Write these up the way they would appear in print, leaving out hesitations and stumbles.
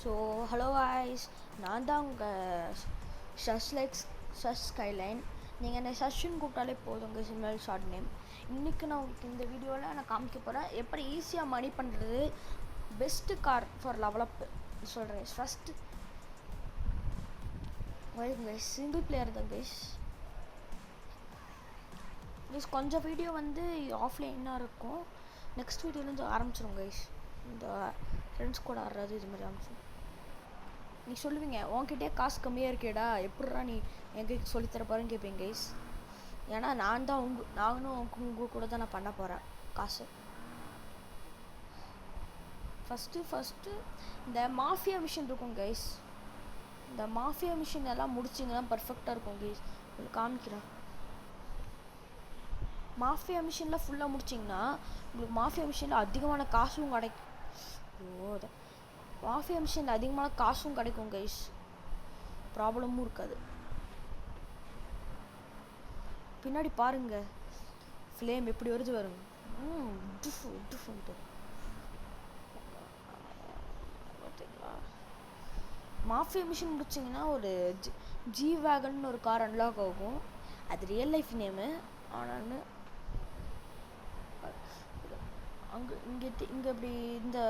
So hello voice, நான் தான் உங்கள் ஷஷ் ஸ்கைலைன். நீங்கள் என்னை ஷஷ்ன்னு கூப்பிட்டாலே போதுங்க, சிம்மல் ஷார்ட் நேம். இன்றைக்கி நான் உங்களுக்கு இந்த வீடியோவில் நான் காமிக்க போகிறேன் எப்படி ஈஸியாக மணி பண்ணுறது. பெஸ்ட்டு கார் ஃபார் லெவலப் சொல்கிறேன். ஃபஸ்ட்டு சிங்கிள் பிளேயர் தான் கைஸ். கொஞ்சம் வீடியோ வந்து ஆஃப்லைனாக இருக்கும். நெக்ஸ்ட் வீடியோலேருந்து ஆரம்பிச்சிடும் கைஸ். இந்த ஃப்ரெண்ட்ஸ் கூட ஆடுறது இது மாதிரி ஆரம்பிச்சிடும். நீ சொல்லுவீங்க, உன்கிட்டே காசு கம்மியாக இருக்கேடா, எப்படிடா நீ எங்களுக்கு சொல்லித்தர போகிறேன்னு கேட்பீங்க கைஸ். ஏன்னா நானும் உங்கள் கூட தான் நான் பண்ண போகிறேன் காசு. ஃபஸ்ட்டு இந்த மாஃபியா மிஷின் இருக்கும் கைஸ். இந்த மாஃபியா மிஷின் எல்லாம் முடிச்சிங்கன்னா பர்ஃபெக்டாக இருக்கும் கைஸ். உங்களுக்கு காமிக்கிறேன். மாஃபியா மிஷினில் ஃபுல்லாக முடிச்சிங்கன்னா உங்களுக்கு மாஃபியா மிஷினில் அதிகமான காசும் கிடைக்கும். மாஃபியா மிஷினில் அதிகமான காசும் கிடைக்கும் கைஸ், ப்ராப்ளமும் இருக்காது. பின்னாடி பாருங்க, ஃப்ளேம் எப்படி வருது வருங்க. மாஃபியா மிஷின் முடிச்சிங்கன்னா ஒரு ஜி வேகன் ஒரு கார் அன்லாக் ஆகும். அது ரியல் லைஃப் நேமு. ஆனால் இங்கே இப்படி இந்த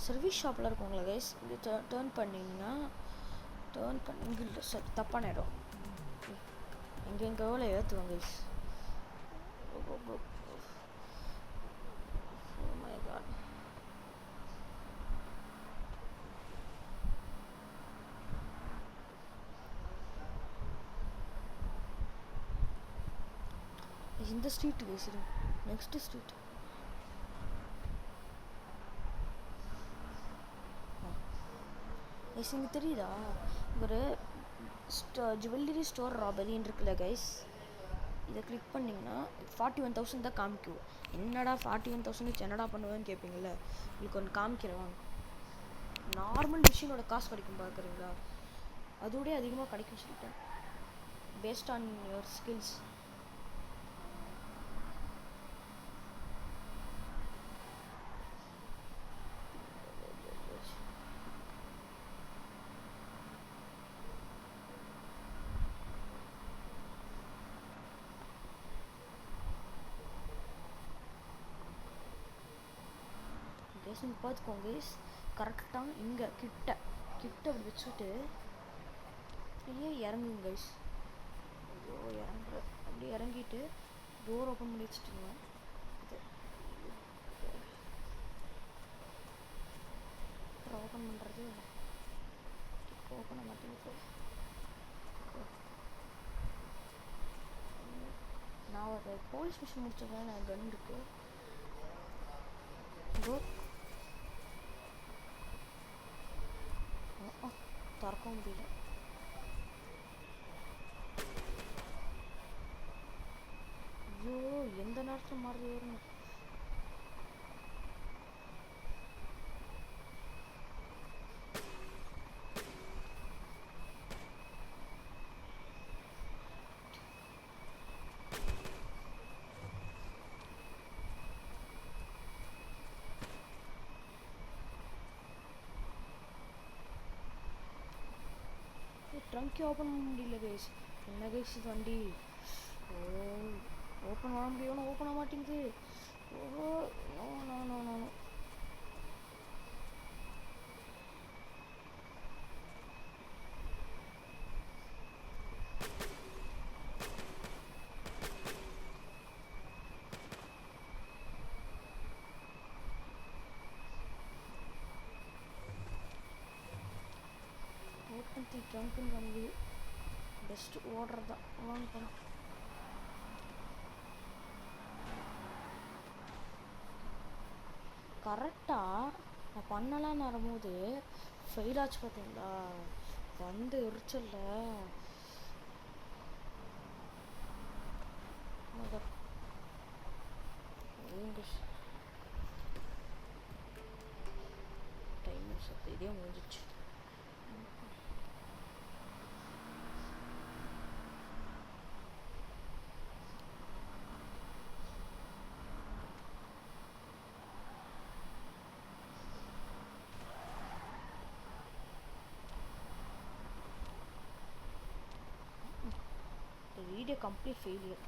சர்வீஸ் ஷாப்பில் இருக்கவங்கள கைஸ், இங்கே டேர்ன் பண்ணிங்கன்னா இங்கே இல்லை, சரி தப்பான இடம். எங்கெங்கோவில் ஏற்றுவாங்க கைஸ். My god. இந்த ஸ்ட்ரீட் கைஸ், நெக்ஸ்ட் ஸ்ட்ரீட். இங்கே தெரியுதா, ஒரு ஜுவல்லரி ஸ்டோர் ராபரின்னு இருக்குல்ல கைஸ். இதை கிளிக் பண்ணிங்கன்னா 41,000 தான் காமிக்கும். என்னடா 41,000 என்னடா பண்ணுவேன்னு கேட்பீங்கள. உங்களுக்கு ஒன்று காமிக்கிறேன். நார்மல் மிஷினோட காசு கிடைக்கும் பார்க்குறீங்களா, அதோடய அதிகமாக கிடைக்கும் சொல்லிட்டேன். Based on your skills. நீங்கள் பார்த்துக்கோங்க, கரெக்டாக இங்கே கிட்ட அப்படி வச்சுட்டு இறங்குங்க கைஸ். ஐயோ இறங்குற, அப்படி இறங்கிட்டு டோர் ஓப்பன் பண்ணி வச்சுட்டுங்க. ஓப்பன் பண்ணுறது ஓப்பன் பண்ண மாட்டேங்குது. நான் ஒரு போலீஸ் மிஷின் முடிச்சிருக்கேன். நான் கன் இருக்கு. திறக்க முடியல. ஐயோ எந்த நேரத்தில் மாறுது வருங்க. ட்ரங்க்கே ஓப்பன் பண்ண முடியல கைஸ். என்ன கைஸ் இது வண்டி? ஓப்பன் பண்ண முடியும், ஓப்பன் ஆக மாட்டேங்குது. நோ. ட்ரங்க்குன்னு வந்து பெஸ்ட்டு ஓடுறது தான். வாங்க போகலாம். கரெக்டாக நான் பண்ணலான்னு வரும்போது ஃபெயில் ஆச்சு பார்த்தீங்களா. வந்து எரிச்சல்ல டைம் இதே முடிஞ்சிச்சு. Video complete failure.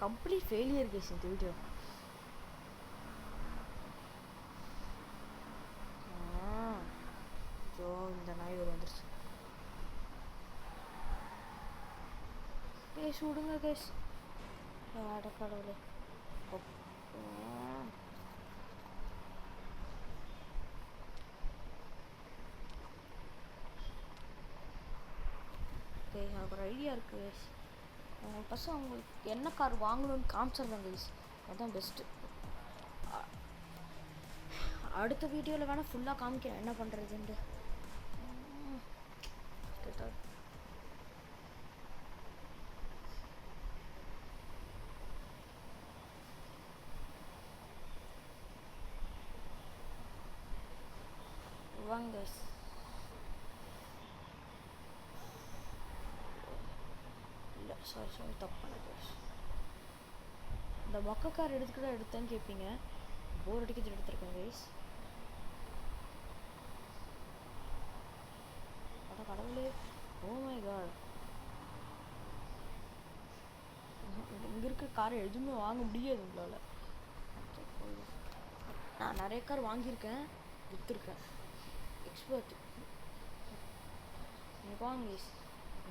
Complete failure case இந்த வீடியோ. இந்த நாய் ஒரு வந்துருச்சு. கேஸ் விடுங்க கேஸ். கடவுளே. ஓகே, எனக்கு ஒரு ஐடியா இருக்குது கேஸ். ஃபஸ்ட்டு அவங்களுக்கு என்ன கார் வாங்கணும்னு காமிச்சிடுறேன் கைஸ். அதுதான் பெஸ்ட்டு. அடுத்த வீடியோவில் வேணால் ஃபுல்லாக காமிக்கிறேன் என்ன பண்ணுறதுன்ட்டு. வாங்க கைஸ். இல்லை சாரி தப்பு பண்ண கைஸ். இந்த மொக்க கார் எடுத்தேன்னு கேட்பீங்க. போர் அடிக்கிறது எடுத்துருக்கேன் கைஸ். கடவுளே, ஓ மை காட். இங்கே இருக்கிற காரை எதுவுமே வாங்க முடியாது உங்களால். நான் நிறைய கார் வாங்கியிருக்கேன், விற்றுருக்கேன். எக்ஸ்பர்ட். எனக்கு வாங்க கைஸ்.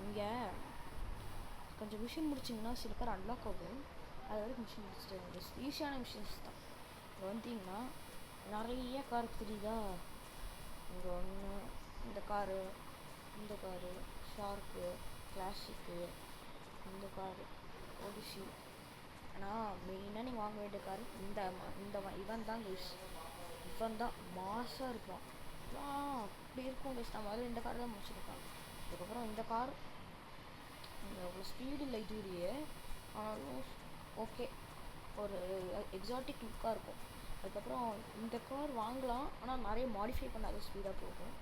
இங்கே கொஞ்சம் மிஷின் முடிச்சிங்கன்னா சில கார் அன்லாக் ஆகும். அது வரைக்கும் மிஷின் முடிச்சுட்டு ஈஸியான மிஷின்ஸ் தான். இங்கே வந்தீங்கன்னா நிறைய கார் தெரியுதா. இங்கே ஒன்று, இந்த காரு, இந்த காரு, ஷார்க்கு, கிளாசிக்கு, இந்த காரு, ஒடிசி. ஆனால் மெயினாக நீங்கள் வாங்க வேண்டிய காரு இவன் தான் கைஸ். இவன் தான் மாசாக இருப்பான். அப்படி இருக்கும் கைஸ். நான் முதல்ல இந்த கார் தான் முடிச்சிருக்கான். அதுக்கப்புறம் இந்த கார் அவ்வளோ ஸ்பீடு இல்லை இதுலேயே, ஆனாலும் ஓகே, ஒரு எக்ஸாட்டிக் லுக்காக இருக்கும். அதுக்கப்புறம் இந்த கார் வாங்கலாம், ஆனால் நிறைய மாடிஃபை பண்ணாத ஸ்பீடாக போகும்.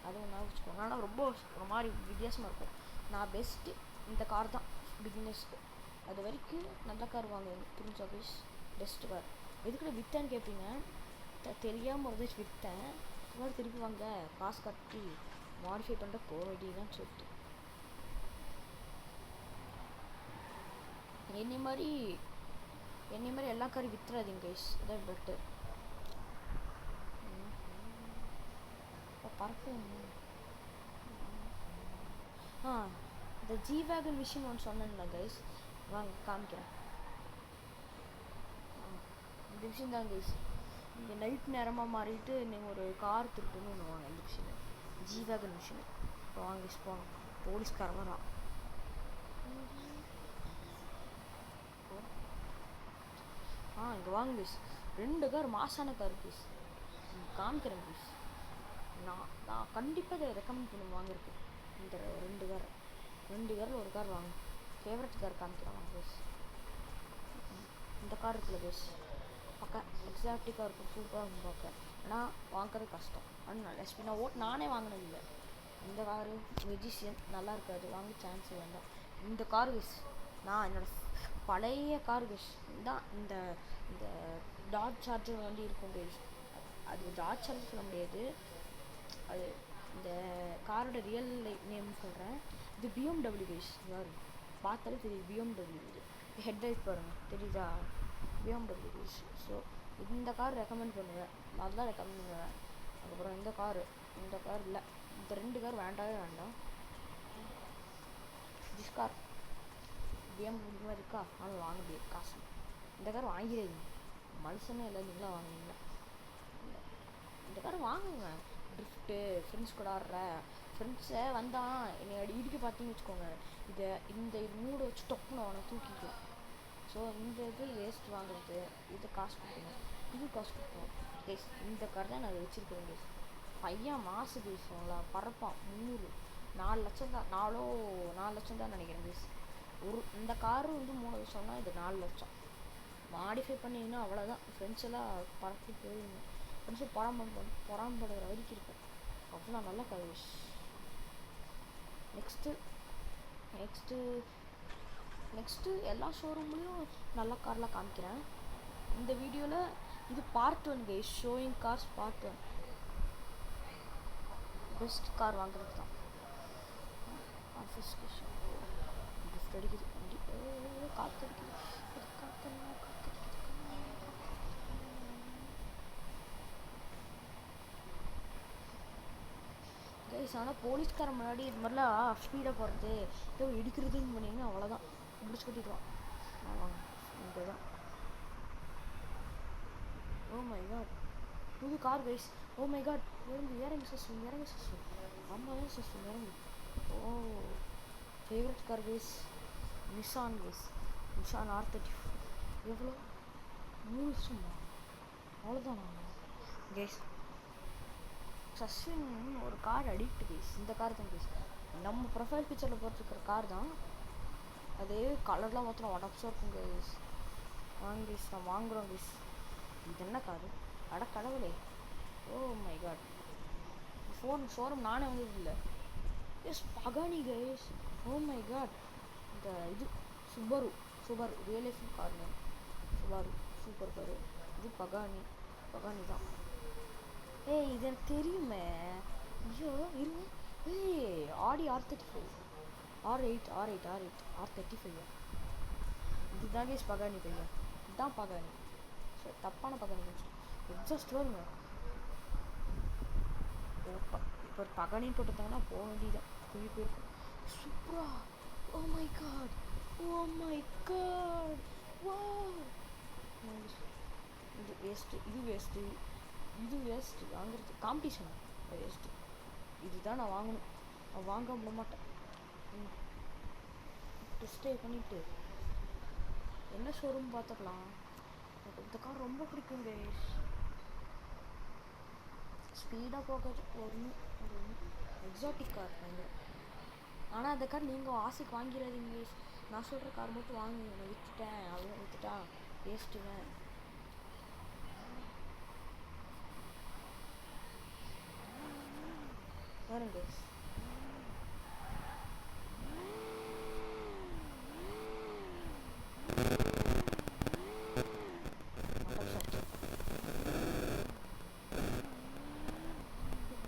அதுவும் நான் வச்சுக்கோங்க. ஆனால் ரொம்ப ஒரு மாதிரி வித்தியாசமாக இருக்கும். நான் பெஸ்ட்டு இந்த கார் தான் பிகினர்ஸ்க்கு. அது வரைக்கும் நல்ல கார் வாங்குவேன். புரிஞ்சா கைஸ்? Best car. எதுக்குள்ள விற்றேன்னு கேட்பீங்க. தெரியாமல் ஒரு விற்றேன். மாதிரி திருப்பி வாங்க காசு கட்டி மாடிஃபை பண்ணுற போக வேண்டியதான்னு சொல்லிட்டு. என்னை மாதிரி எல்லா காரையும் விற்றுறாதீங்க கைஸ். அதான் பெட்டர். பறக்கும். இந்த ஜி-வேகன் மிஷின் ஒன்று சொன்னேன்ல கைஸ், வாங்க காமிக்கிறேன். இந்த மிஷின் தான் கைஸ். இங்கே நைட் நேரமாக மாறிட்டு நீங்கள் ஒரு கார் திருட்டுன்னு ஒன்று வாங்க. இந்த மிஷினு ஜி-வேகன் மிஷினு. இப்போ வாங்க கைஸ் போகணும். போலீஸ்காரன் வரான். இங்கே வாங்க கைஸ். 2 கார் மாசான கார் கைஸ். காமிக்கிறேன் கைஸ். நான் கண்டிப்பாக இதை ரெக்கமெண்ட் பண்ணி வாங்கியிருக்கேன். இந்த 2 காரில் ஒரு கார் வாங்க. ஃபேவரட் கார் காமிக்கிறேன் வாங்க கைஸ். இந்த கார் இருக்குல்ல கைஸ், பார்க்க எக்ஸாக்டிக்காக இருக்கும், சூப்பராக இருக்கும் பார்க்க. ஆனால் வாங்குறது கஷ்டம். ஆனால் எஸ்பி நானே வாங்கினது இல்லை. இந்த காரு மெஜிஷியன் நல்லா இருக்காது, வாங்க சான்ஸ் வேண்டாம். இந்த கார் கைஸ் நான் என்னோடய பழைய கார் கைஸ் தான். இந்த டாட் சார்ஜர் வண்டி இருக்கும் கைஸ். அது டாட் சார்ஜர் சொல்ல முடியாது, அது இந்த காரோட ரியல் நேம் சொல்கிறேன். இது BMW கைஸ். யார் பார்த்தாலே தெரியுது BMW. இது ஹெட்லைட் பாருங்கள் தெரியுதா, BMW கைஸ். ஸோ இந்த கார் ரெக்கமெண்ட் பண்ணுவேன், நல்லா ரெக்கமெண்ட் பண்ணுவேன். அதுக்கப்புறம் இந்த கார் இல்லை, இந்த 2 கார் வேண்டாவே வேண்டாம். திஸ் கார் BMW மாதிரி இருக்கா, ஆனால் வாங்க முடியாது காசு. இந்த கார் வாங்கிடுங்க, மனுஷனே இல்லை, நீங்களாம் வாங்குவீங்களா? இந்த கார் வாங்குங்க. ட்ரிஃப்ட்டு ஃப்ரெண்ட்ஸ் கூட ஆடுற ஃப்ரெண்ட்ஸை வந்தான் என்னை இடிக்க பார்த்தீங்கன்னு வச்சுக்கோங்க, இந்த மூடை வச்சு டொப்புன்னு அவனை தூக்கிக்கலாம். ஸோ இந்த இது வேஸ்ட் வாங்குறது, இது காசு கொடுக்கணும், இது காசு கொடுக்கணும் கேஸ். இந்த கார் தான் நான் அதை வச்சுருக்கேன் கேஸ். பையன் மாசு பேசுவாங்களா பறப்பான் 300 4 லட்சம் தான், 4 லட்சம் தான் நினைக்கிறேன் கேஸ். இந்த காரு வந்து 3 லட்சம்னா இது 4 லட்சம். மாடிஃபை பண்ணிங்கன்னா அவ்வளோதான். ஃப்ரெண்ட்ஸ் எல்லாம் பறந்து போயிடணும். ஃப்ரெண்ட்ஸு பொறாமப்படுகிற வரைக்கும் இருக்கும். அவ்வளோ நல்ல கார் கேஸ். நெக்ஸ்ட்டு எல்லா ஷோரூம்லேயும் நல்ல கார்லாம் காமிக்கிறேன். இந்த வீடியோவில் இது part 1 guys, showing cars part 1. Best car வாங்குறது தான். கிஃப்ட் அடிக்குது வண்டி, காற்று அடிக்குது, கைஸ். ஆனால் போலீஸ்காரன் முன்னாடி இது மாதிரிலாம் ஸ்பீடாக போகிறது, ஏதோ இடிக்கிறதுன்னு பண்ணிங்கன்னா அவ்வளோதான், முடிச்சு கட்டிடுவான். இங்கே தான். ஓ மை காட், புது car guys. Oh my god, இறங்கி சஸ்வன் அம்மா தான் சஸ்வன் இறங்கி. Oh favourite car guys, Nissan guys. Nissan R34. எவ்வளோ? 3 லட்சமா? அவ்வளோதானா கைஸ்? சஸ்வின் ஒரு கார் அடிக்ட் கைஸ். இந்த கார் தான் கைஸ், நம்ம ப்ரொஃபைல் பிக்சரில் போட்டிருக்கிற கார் தான். அதே கலர்லாம் மாத்திரம் உடப்ஸாக இருக்கும் கைஸ். வாங்க கைஸ், நான் வாங்குகிறோம் கைஸ். இது என்ன காரு? அட கடவுளே. ஓ மை காட், ஷோரூம் நானே வந்தது இல்லை. Yes Pagani guys. Oh my god, இந்த இது Subaru real life car name Subaru, super car. இது பகானி தான். ஏய் இது எனக்கு தெரியுமே. ஐயோ இருங்க. ஏய் ஆடி R35, R35. இதுதான் கேஸ் பகானி பையா, இதுதான் பகானி. சரி தப்பான பகானி கொஞ்சம் எக்ஸாஸ்ட் வருங்க. இப்போ ஒரு பகானின்னு போட்டுருந்தாங்கன்னா போக வேண்டியதான், போயிருக்கும். சூப்பரா. ஓ மை காட் வா. இது வேஸ்ட்டு வாங்குறது. Competition waste. இதுதான் நான் வாங்கணும், நான் வாங்க விட மாட்டேன். டெஸ்டே பண்ணிவிட்டு என்ன ஷோரூம் பார்த்துக்கலாம். எனக்கு இந்த கார் ரொம்ப பிடிக்கும் கைஸ். ஸ்பீடாக போகிறது ஒரு எக்ஸாட்டிக் கார் வாங்குறேன். ஆனால் அந்த கார் நீங்கள் ஆசைக்கு வாங்கிடாதீங்க கைஸ். நான் சொல்கிற கார் மட்டும் வாங்குங்க. நான் விற்றுட்டேன் வேஸ்ட்டுங்க. பாருங்க கைஸ்,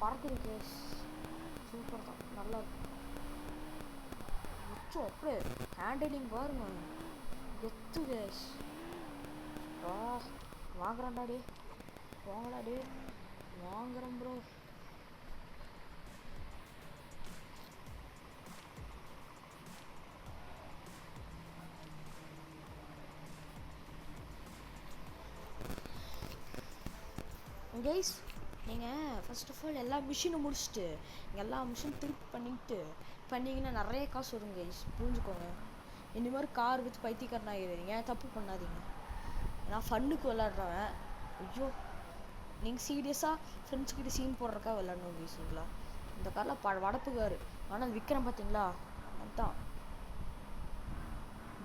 பறக்குது கைஸ். சூப்பர் தான், நல்லா இருக்கும். மிச்சம் அப்படியே ஹேண்டிலிங் பாருங்க, கெத்து கைஸ். வாங்குறேன்டா டே, வாங்கடா டே, வாங்குறேன் ப்ரோ. கைஸ் நீங்கள் ஃபர்ஸ்ட் ஆஃப் ஆல் எல்லா மிஷினும் முடிச்சுட்டு எல்லா மிஷின் திருப்பி பண்ணிங்கன்னா நிறைய காசு வரும் கைஸ், புரிஞ்சுக்கோங்க. இந்த மாதிரி கார் வச்சு பைத்தியக்காரன் ஆகிடுறீங்க, தப்பு பண்ணாதீங்க. நான் ஃபன்னுக்கு விளாட்றவன். ஐயோ நீங்கள் சீரியஸாக ஃப்ரெண்ட்ஸ்கிட்ட சீன் போடுறக்கா விளாடணும் கைஸுங்களா. இந்த காரில் வடப்பு காரு, ஆனால் அது விற்கிறேன் பார்த்தீங்களா, அதுதான்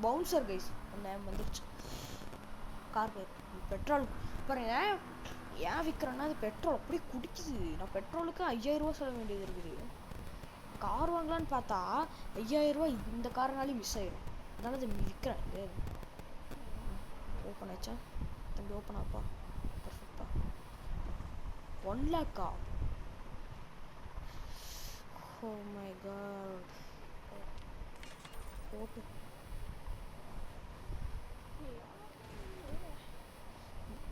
பவுன்சர் கைஸ். நேம் வந்துருச்சு கார் பேர். பெட்ரோல் பாருங்க, ஏன் விற்கிறேன்னா அது பெட்ரோல் அப்படியே குடிக்குது. நான் பெட்ரோலுக்கு 5000 ரூபா சொல்ல வேண்டியது இருக்குது. கார் வாங்கலான்னு பார்த்தா 5000 ரூபா இந்த காரனாலையும் மிஸ் ஆயிடும். அதனால அதை விற்கிறேன். ஓப்பன் ஆச்சா தம்பி? ஓப்பன் ஆப்பா, பர்ஃபெக்டா. 1 lakhா? ஓ மை காட். போட்டு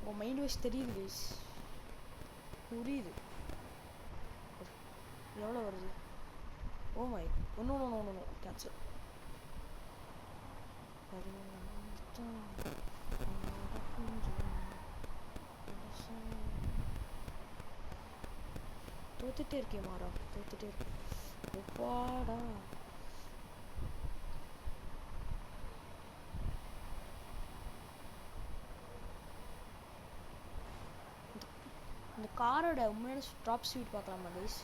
உங்கள் மைண்ட் வாஷ் தெரியுது கைஸ், புரியுது. எவ்வளோ வருது? ஓ மை ஒன்று கேன்சல். தோத்துட்டே இருக்கேன் மாறா, தோத்துட்டே இருக்கேன். எப்பாடா இந்த காரோட உண்மையான டாப் ஸ்பீட் பார்க்கலாமா கைஸ்?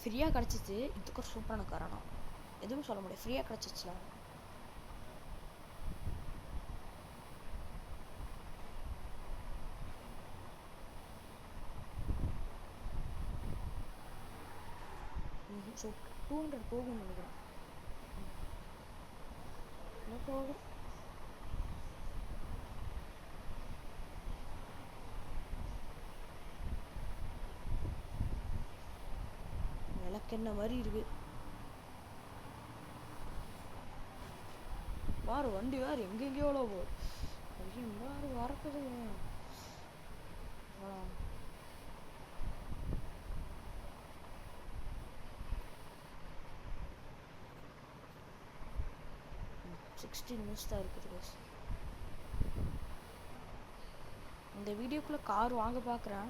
ஃப்ரீயாக கிடச்சிச்சு. இதுக்கு ஒரு சூப்பரான காரானா எதுவும் சொல்ல முடியாது, ஃப்ரீயாக கிடச்சிச்சுல. ஸோ 200 போகும்னு நினைக்கிறேன். என்ன போகும்? விளக்கெண்ண மாதிரி இருக்கு பாரு. வண்டி வேறு எங்கெங்கேயோ போகுது. பாரு வரக்குது. 16 minutes தான் இருக்குது கைஸ். இந்த வீடியோக்குள்ளே கார் வாங்க பார்க்குறேன்.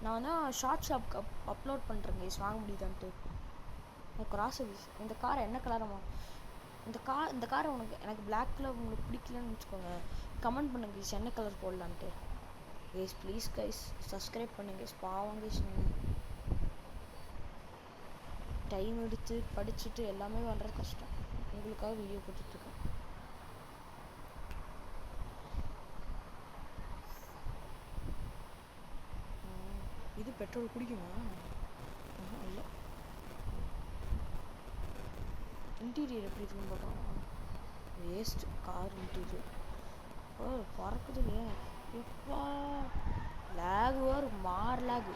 நான் வந்து ஷார்ட் ஷாப்க்கு அப்லோட் பண்ணுறேன் கைஸ், வாங்க முடியுதான்ட்டு. Cross service. இந்த காரை என்ன கலரமா? இந்த காரை எனக்கு பிளாக் கலர் உங்களுக்கு பிடிக்கலன்னு வச்சுக்கோங்க, கமெண்ட் பண்ணுங்க கைஸ் என்ன கலர் போடலான்ட்டு. கைஸ் ப்ளீஸ் கைஸ் சப்ஸ்கிரைப் பண்ணுங்க கைஸ். பாவம் கைஸ், டைம் எடுத்து படிச்சுட்டு எல்லாமே பண்ணுறது கஷ்டம். உங்களுக்காக வீடியோ போட்டுட்ருக்கேன். இது பெட்ரோல் குடிக்குமா? இல்லை. இன்டீரியர் எப்படி இருக்குன்னு பார்க்கலாம். Waste car interior. பறக்குது இல்லையா? எப்பா லேகு வரும், மார் லேகு.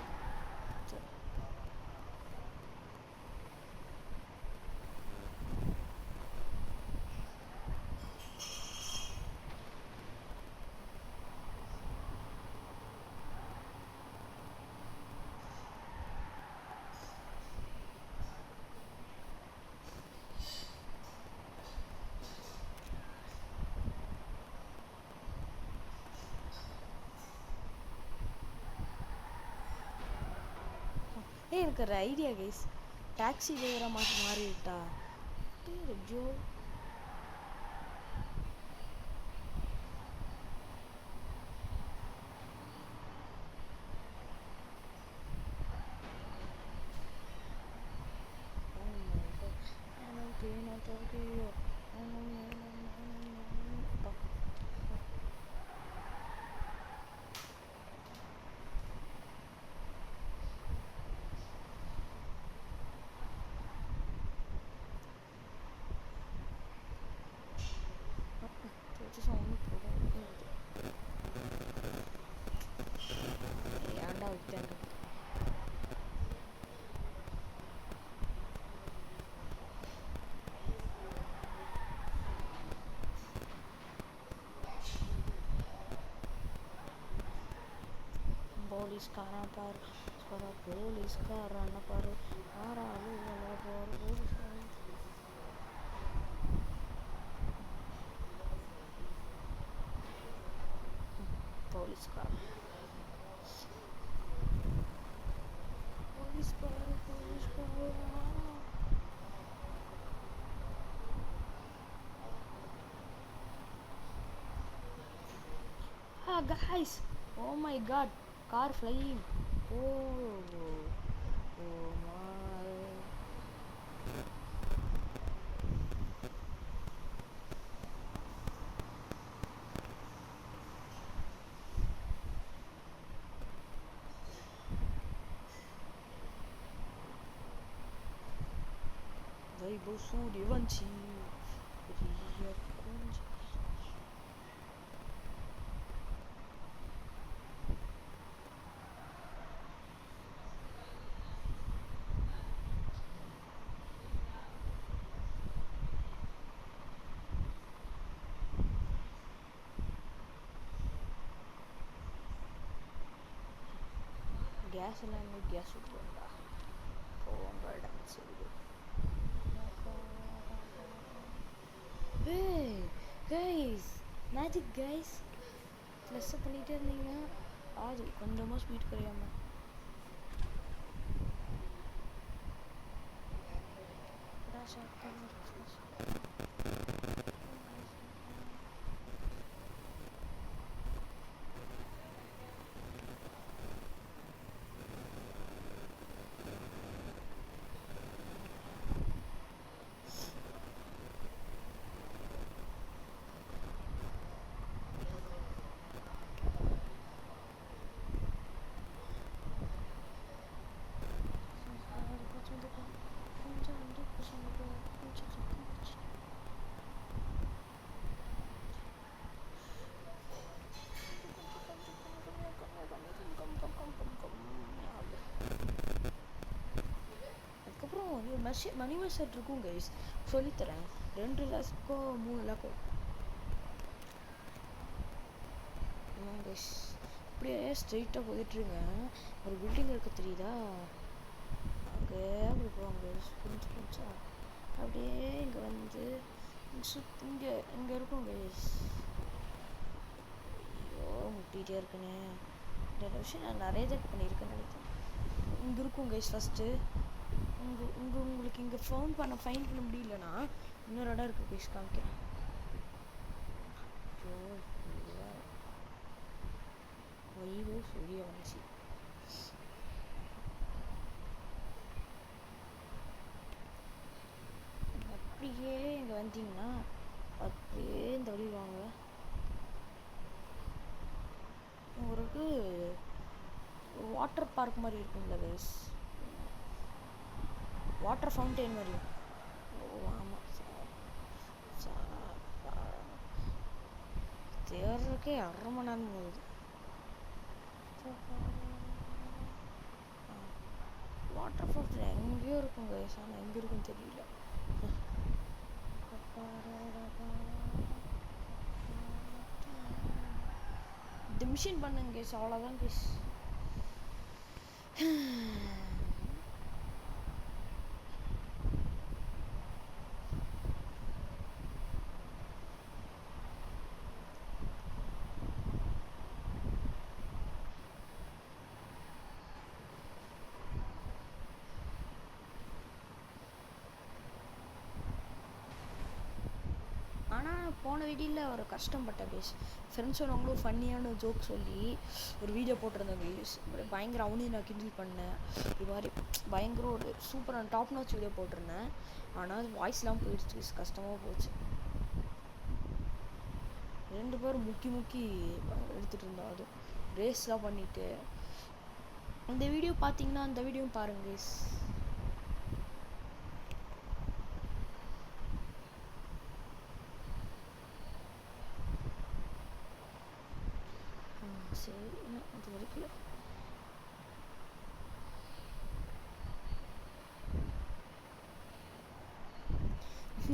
எனக்கு ஒரு ஐடியா கைஸ், டாக்ஸி டிரைவராக மாறி விட்டா ஜோ. ஏன்டா விட்டேன்? போலீஸ்காரன் பாரு, போலீஸ்காரன் பாரு, போலீஸ்காரன் guys, oh my god, car flying. Oh my. Weibo Surivanchi. Gas எல்லாமே கேஸ் விட்டுருந்தா போவாங்க டான்ஸ் இது. கைஸ் மேஜிக் கைஸ், ப்ளஸ் பண்ணிகிட்டே இருந்தீங்கன்னா அது கொஞ்சமாக ஸ்பீட் குறையாமல் அதுக்கப்புறம் ஒரு மணி மெசேஜ் இருக்கும் கைஸ், சொல்லித்தரேன். 2 லேக்கோ 3 லேக்கோ கைஸ். அப்படியே ஸ்ட்ரெயிட்டாக போயிட்டுருங்க, ஒரு பில்டிங் இருக்குது தெரியுதா, அங்கே அப்படி போவாங்க புரிஞ்சு புரிஞ்சா. அப்படியே இங்கே வந்து இங்கே இருக்கும் கைஸ். ஐயோ முட்டிகிட்டே இருக்குன்னு இந்த விஷயம் நான் நிறைய தடவை பண்ணியிருக்கேன்னு நினைக்கிறேன். இங்கே இருக்கும் கைஸ். ஃபஸ்ட்டு உங்களுக்கு இங்கே ஃபைன் பண்ண முடியலன்னா இன்னொரு இடம் இருக்குது கைஸ், காமிக்கிறேன். ஐயோ சூரிய வந்துச்சு. அப்படியே இங்கே வந்தீங்கன்னா அப்படியே இந்த வழி வாங்க, உங்களுக்கு வாட்டர் பார்க் மாதிரி இருக்குங்களா கைஸ், வாட்டர் ஃபவுண்டெயின் மாதிரி. ஓ ஆமாம், தேர்றதுக்கே 1/2 மணி நேரம் போகுது. வாட்டர் ஃபவுண்டெயின் எங்கேயோ இருக்கும் கைஸ், ஆனால் எங்கே இருக்குன்னு தெரியல. இந்த மிஷின் பண்ணுங்க கைஸ், அவ்வளோதான் கைஸ். ஆனால் போன வீடியோவில் ஒரு கஷ்டப்பட்ட கைஸ், ஃப்ரெண்ட்ஸோடவங்களும் ஃபன்னியான ஜோக் சொல்லி ஒரு வீடியோ போட்டிருந்தேன் கைஸ். பயங்கர அவனையும் நான் கிண்டில் பண்ணேன். இது மாதிரி பயங்கர ஒரு சூப்பரான டாப் நாச் வீடியோ போட்டிருந்தேன். ஆனால் அது வாய்ஸ்லாம் போயிடுச்சு கைஸ், கஷ்டமாக போச்சு. 2 பேரும் முக்கி எடுத்துகிட்டு இருந்தோம், அதுவும் ரேஸ்லாம் பண்ணிவிட்டு. இந்த வீடியோ பார்த்தீங்கன்னா அந்த வீடியோவும் பாருங்க கைஸ். சரி அது வரைக்கும்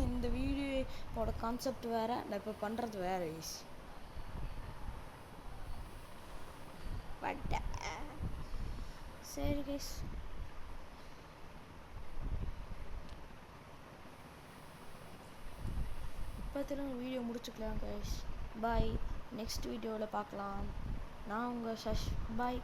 இந்த வீடியோட கான்செப்ட் வேறு, நான் இப்போ பண்ணுறது வேறு கைஸ். பட் சரி கைஸ், இப்போத்துல வீடியோ முடிச்சுக்கலாம் கைஸ். பாய், நெக்ஸ்ட் வீடியோவில் பார்க்கலாம். நான் உங்கள் சஷ். பாய்.